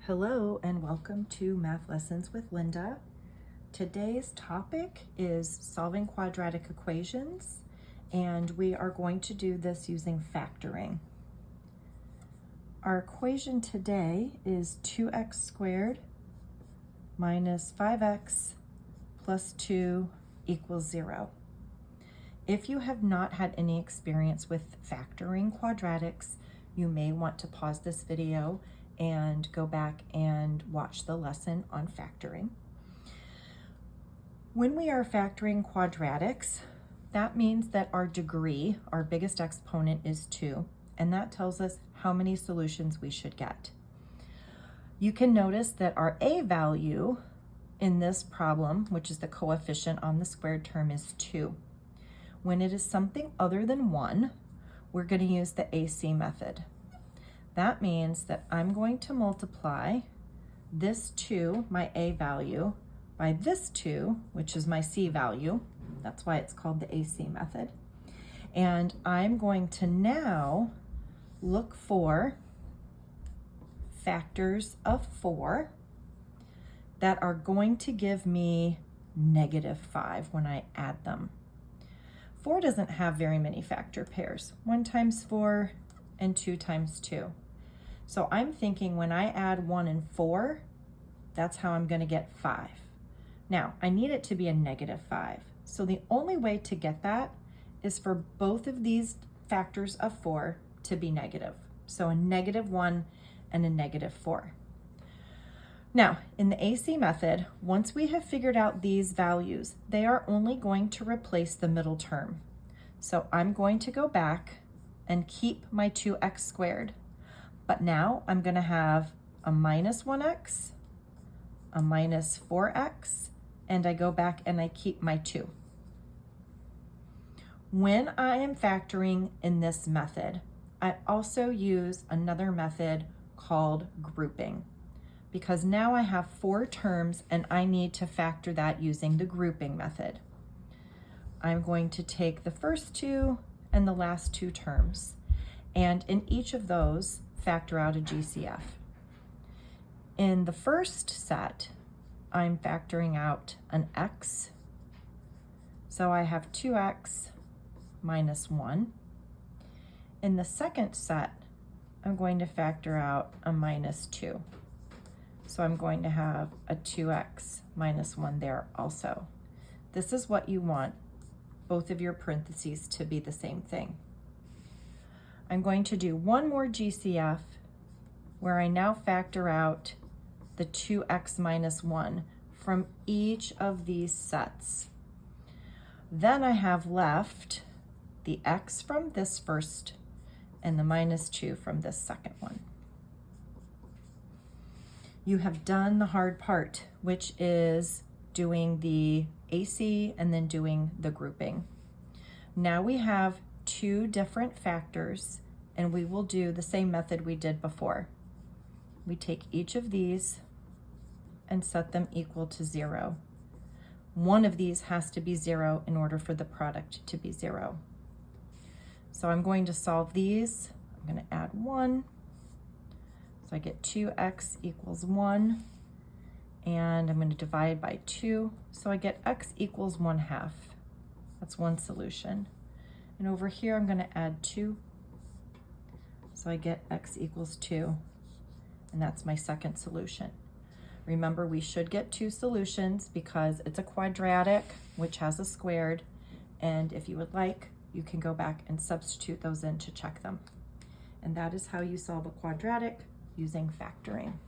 Hello and welcome to Math Lessons with Linda. Today's topic is solving quadratic equations, and we are going to do this using factoring. Our equation today is 2x squared minus 5x plus 2 equals 0. If you have not had any experience with factoring quadratics, you may want to pause this video and go back and watch the lesson on factoring. When we are factoring quadratics, that means that our degree, our biggest exponent, is 2, and that tells us how many solutions we should get. You can notice that our a value in this problem, which is the coefficient on the squared term, is 2. When it is something other than 1, we're going to use the AC method. That means that I'm going to multiply this 2, my A value, by this 2, which is my C value. That's why it's called the AC method. And I'm going to now look for factors of 4 that are going to give me -5 when I add them. 4 doesn't have very many factor pairs. 1 times 4 and 2 times 2. So I'm thinking when I add 1 and 4, that's how I'm going to get 5. Now, I need it to be a -5. So the only way to get that is for both of these factors of 4 to be negative. So a -1 and a -4. Now, in the AC method, once we have figured out these values, they are only going to replace the middle term. So I'm going to go back and keep my 2x squared. But now I'm going to have a -1x, a -4x, and I go back and I keep my 2. When I am factoring in this method, I also use another method called grouping, because now I have 4 terms and I need to factor that using the grouping method. I'm going to take the first 2 and the last 2 terms, and in each of those, factor out a GCF. In the first set, I'm factoring out an x, so I have 2x minus 1. In the second set, I'm going to factor out a -2. So I'm going to have a 2x minus 1 there also. This is what you want both of your parentheses to be the same thing. I'm going to do one more GCF where I now factor out the 2x minus 1 from each of these sets. Then I have left the x from this first and the -2 from this second one. You have done the hard part, which is doing the AC and then doing the grouping. Now we have 2 different factors, and we will do the same method we did before. We take each of these and set them equal to 0. One of these has to be 0 in order for the product to be 0. So I'm going to solve these. I'm going to add 1. So I get 2x equals 1, and I'm going to divide by 2. So I get x equals 1/2. That's one solution. And over here, I'm going to add 2. So I get x equals 2, and that's my second solution. Remember, we should get 2 solutions because it's a quadratic, which has a squared. And if you would like, you can go back and substitute those in to check them. And that is how you solve a quadratic using factoring.